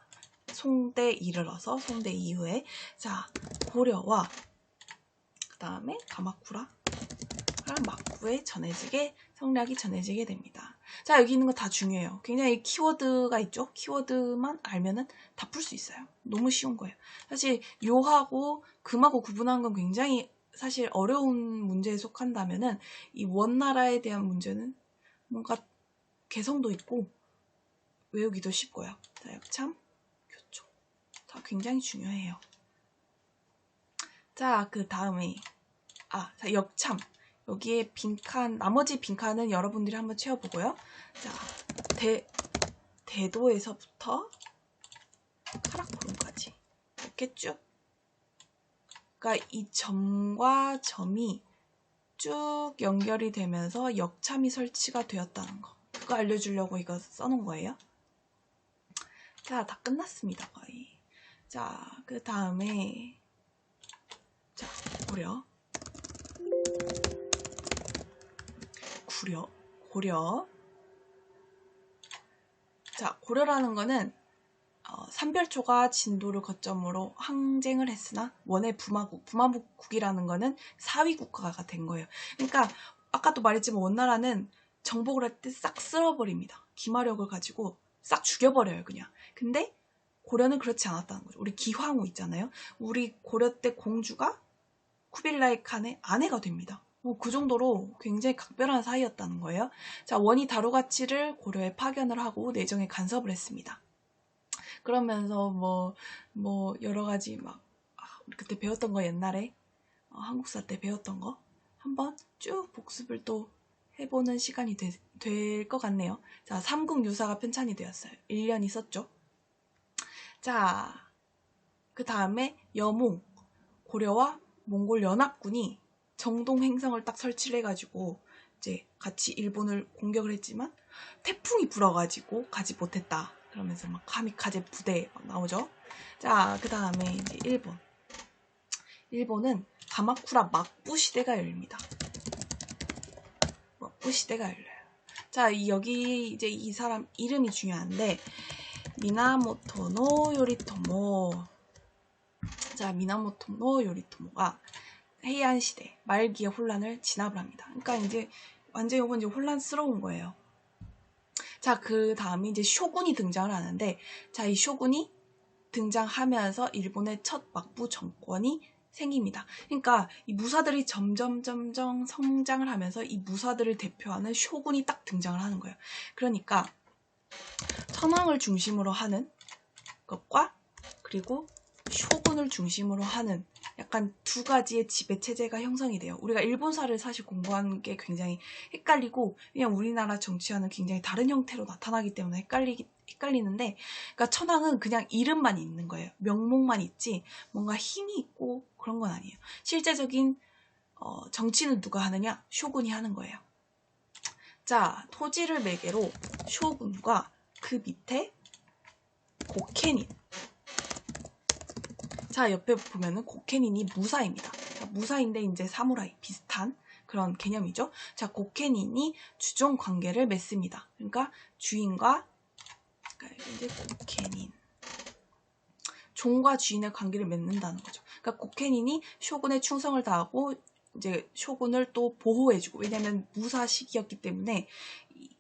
송대 이르러서 송대 이후에 자, 고려와 그 다음에 가마쿠라 막부에 성리학이 전해지게 됩니다. 자, 여기 있는 거 다 중요해요. 굉장히 키워드가 있죠. 키워드만 알면은 다 풀 수 있어요. 너무 쉬운 거예요. 사실 요하고 금하고 구분하는 건 굉장히 사실 어려운 문제에 속한다면은 이 원나라에 대한 문제는 뭔가 개성도 있고 외우기도 쉽고요. 자, 역참, 교초. 다 굉장히 중요해요. 자, 그 다음에 자, 역참. 여기에 빈칸, 나머지 빈칸은 여러분들이 한번 채워보고요. 자, 대도에서부터 카라코름까지 이렇게 쭉. 그러니까 이 점과 점이 쭉 연결이 되면서 역참이 설치가 되었다는 거. 그거 알려주려고 이거 써놓은 거예요. 자, 다 끝났습니다, 거의. 자, 그 다음에 자, 고려. 자, 고려라는 거는 삼별초가 진도를 거점으로 항쟁을 했으나 원의 부마국이라는 거는 사위국가가 된 거예요. 그러니까 아까도 말했지만 원나라는 정복을 할 때 싹 쓸어버립니다. 기마력을 가지고 싹 죽여버려요, 그냥. 근데 고려는 그렇지 않았다는 거죠. 우리 기황후 있잖아요. 우리 고려 때 공주가 쿠빌라이 칸의 아내가 됩니다. 그 정도로 굉장히 각별한 사이였다는 거예요. 자, 원이 다루가치를 고려에 파견을 하고 내정에 간섭을 했습니다. 그러면서 여러 가지 우리 그때 배웠던 거 옛날에 한국사 때 배웠던 거 한번 쭉 복습을 또 해보는 시간이 될 것 같네요. 자, 삼국유사가 편찬이 되었어요. 1년 있었죠. 자, 그 다음에 여몽, 고려와 몽골 연합군이 정동 횡성을 딱 설치를 해가지고 이제 같이 일본을 공격을 했지만 태풍이 불어가지고 가지 못했다. 그러면서 카미카제 부대 나오죠. 자, 그 다음에 이제 일본은 가마쿠라 막부 시대가 열립니다. 막부 시대가 열려요. 자, 여기 이제 이 사람 이름이 중요한데 미나모토노 요리토모. 자, 미나모토노 요리토모가 헤이안 시대 말기의 혼란을 진압을 합니다. 그러니까 이제 완전히 이건 이제 혼란스러운 거예요. 자, 그 다음에 이제 쇼군이 등장을 하는데, 자, 이 쇼군이 등장하면서 일본의 첫 막부 정권이 생깁니다. 그러니까 이 무사들이 점점 성장을 하면서 이 무사들을 대표하는 쇼군이 딱 등장을 하는 거예요. 그러니까 천황을 중심으로 하는 것과 그리고 쇼군을 중심으로 하는 약간 두 가지의 지배체제가 형성이 돼요. 우리가 일본사를 사실 공부하는 게 굉장히 헷갈리고 그냥 우리나라 정치와는 굉장히 다른 형태로 나타나기 때문에 헷갈리는데, 그러니까 천황은 그냥 이름만 있는 거예요. 명목만 있지 뭔가 힘이 있고 그런 건 아니에요. 실제적인 정치는 누가 하느냐? 쇼군이 하는 거예요. 자, 토지를 매개로 쇼군과 그 밑에 고케닌. 자, 옆에 보면은 고케닌이 무사입니다. 자, 무사인데 이제 사무라이 비슷한 그런 개념이죠. 자, 고케닌이 주종 관계를 맺습니다. 그러니까 주인과, 그러니까 이제 고케닌. 종과 주인의 관계를 맺는다는 거죠. 그러니까 고케닌이 쇼군의 충성을 다하고 이제 쇼군을 또 보호해주고, 왜냐면 무사 시기였기 때문에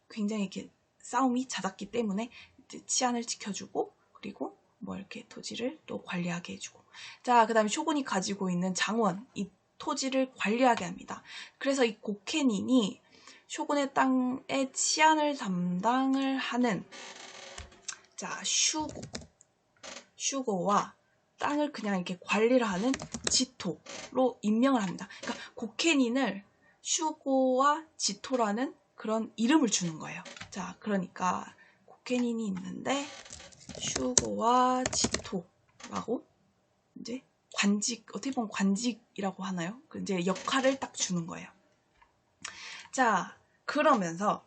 굉장히 이렇게 싸움이 잦았기 때문에 이제 치안을 지켜주고, 그리고 뭐 이렇게 토지를 또 관리하게 해주고. 자, 그 다음에 쇼군이 가지고 있는 장원, 이 토지를 관리하게 합니다. 그래서 이 고케닌이 쇼군의 땅의 치안을 담당을 하는, 자, 슈고와 땅을 그냥 이렇게 관리를 하는 지토로 임명을 합니다. 그러니까 고케닌을 슈고와 지토라는 그런 이름을 주는 거예요. 자, 그러니까 고케닌이 있는데 슈고와 지토라고 이제 관직, 어떻게 보면 관직이라고 하나요? 그 이제 역할을 딱 주는 거예요. 자, 그러면서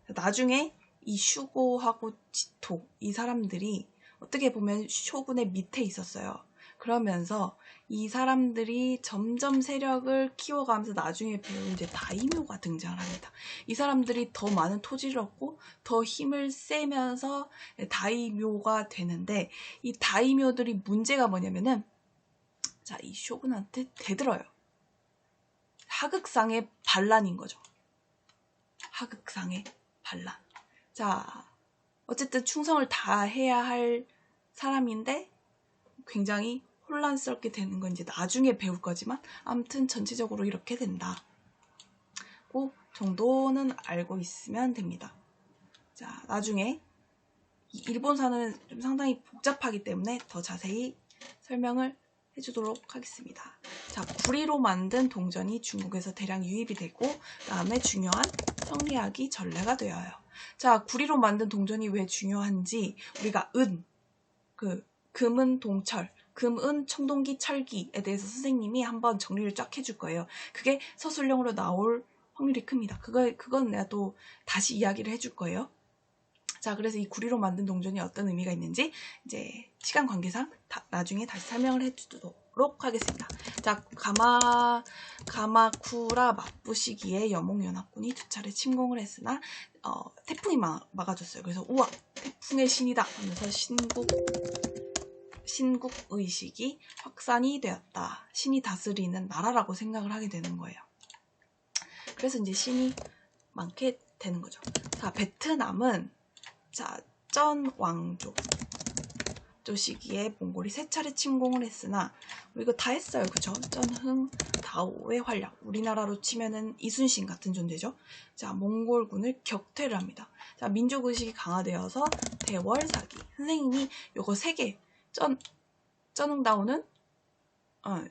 나중에 이 슈고하고 지토, 이 사람들이 어떻게 보면 쇼군의 밑에 있었어요. 그러면서 이 사람들이 점점 세력을 키워가면서 나중에 배운 이제 다이묘가 등장을 합니다. 이 사람들이 더 많은 토지를 얻고 더 힘을 세면서 다이묘가 되는데, 이 다이묘들이 문제가 뭐냐면은, 자, 이 쇼군한테 대들어요. 하극상의 반란인 거죠. 하극상의 반란. 자, 어쨌든 충성을 다해야 할 사람인데 굉장히 혼란스럽게 되는 건 이제 나중에 배울 거지만, 아무튼 전체적으로 이렇게 된다. 그 정도는 알고 있으면 됩니다. 자, 나중에 일본사는 좀 상당히 복잡하기 때문에 더 자세히 설명을 해주도록 하겠습니다. 자, 구리로 만든 동전이 중국에서 대량 유입이 되고, 다음에 중요한 성리학이 전래가 되어요. 자, 구리로 만든 동전이 왜 중요한지, 우리가 금은 동철, 금은 청동기, 철기에 대해서 선생님이 한번 정리를 쫙 해줄 거예요. 그게 서술형으로 나올 확률이 큽니다. 그건 내가 또 다시 이야기를 해줄 거예요. 자, 그래서 이 구리로 만든 동전이 어떤 의미가 있는지 이제 시간 관계상 나중에 다시 설명을 해주도록 하겠습니다. 자, 가마쿠라 막부 시기에 여몽연합군이 2차례 침공을 했으나 태풍이 막아줬어요. 그래서 우와, 태풍의 신이다 하면서 신국 의식이 확산이 되었다. 신이 다스리는 나라라고 생각을 하게 되는 거예요. 그래서 이제 신이 많게 되는 거죠. 자, 베트남은, 자, 전 왕조 시기에 몽골이 3차례 침공을 했으나, 이거 다 했어요. 그죠? 전흥, 다오의 활약. 우리나라로 치면은 이순신 같은 존재죠. 자, 몽골군을 격퇴를 합니다. 자, 민족의식이 강화되어서 대월사기. 선생님이 요거 3개, 쩐흥다오는,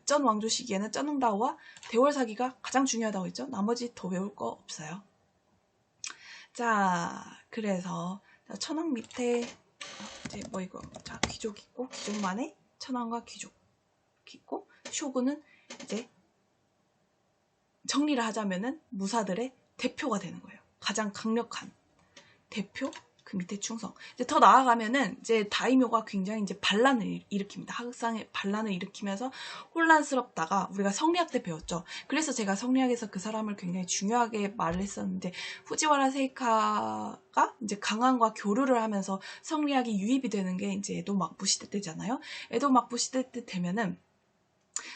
전 왕조 시기에는 쩐흥다오와 대월사기가 가장 중요하다고 했죠. 나머지 더 외울 거 없어요. 자, 그래서 천황 밑에 이제 뭐 이거, 자, 귀족 있고, 귀족만의 천황과 귀족 있고, 쇼군은 이제 정리를 하자면은 무사들의 대표가 되는 거예요. 가장 강력한 대표, 그 밑에 충성. 이제 더 나아가면은 이제 다이묘가 굉장히 이제 반란을 일으킵니다. 하극상의 반란을 일으키면서 혼란스럽다가, 우리가 성리학 때 배웠죠. 그래서 제가 성리학에서 그 사람을 굉장히 중요하게 말을 했었는데, 후지와라 세이카가 이제 강한과 교류를 하면서 성리학이 유입이 되는 게 이제 에도 막부 시대 때잖아요. 에도 막부 시대 때 되면은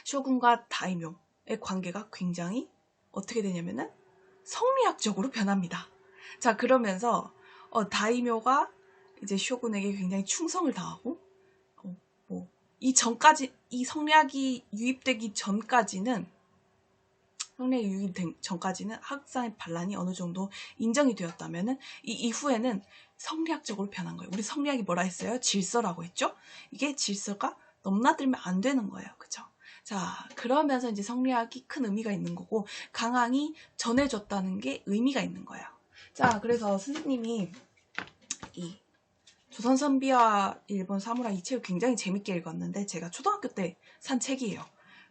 쇼군과 다이묘의 관계가 굉장히 어떻게 되냐면은 성리학적으로 변합니다. 자, 그러면서 다이묘가 이제 쇼군에게 굉장히 충성을 다하고, 이 성리학이 유입되기 전까지는, 하극상의 반란이 어느 정도 인정이 되었다면은, 이 이후에는 성리학적으로 변한 거예요. 우리 성리학이 뭐라 했어요? 질서라고 했죠? 이게 질서가 넘나들면 안 되는 거예요. 그죠? 자, 그러면서 이제 성리학이 큰 의미가 있는 거고, 강항이 전해줬다는 게 의미가 있는 거예요. 자, 그래서 선생님이 이 조선 선비와 일본 사무라이 이 책을 굉장히 재밌게 읽었는데 제가 초등학교 때 산 책이에요.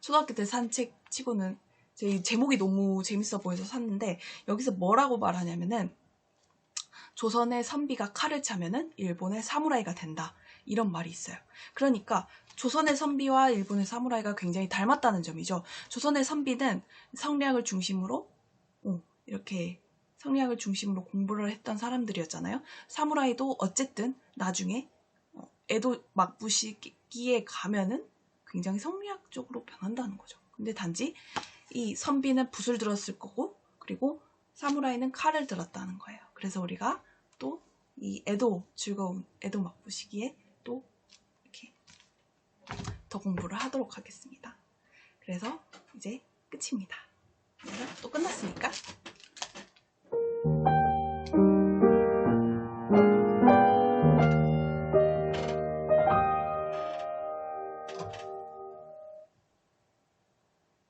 초등학교 때 산 책 치고는 제 제목이 너무 재밌어 보여서 샀는데 여기서 뭐라고 말하냐면은 조선의 선비가 칼을 차면은 일본의 사무라이가 된다. 이런 말이 있어요. 그러니까 조선의 선비와 일본의 사무라이가 굉장히 닮았다는 점이죠. 조선의 선비는 성리학을 중심으로 이렇게 성리학을 중심으로 공부를 했던 사람들이었잖아요. 사무라이도 어쨌든 나중에 에도 막부시기에 가면은 굉장히 성리학적으로 변한다는 거죠. 근데 단지 이 선비는 붓을 들었을 거고 그리고 사무라이는 칼을 들었다는 거예요. 그래서 우리가 또 이 에도 즐거운 에도 막부시기에 또 이렇게 더 공부를 하도록 하겠습니다. 그래서 이제 끝입니다. 그래서 또 끝났으니까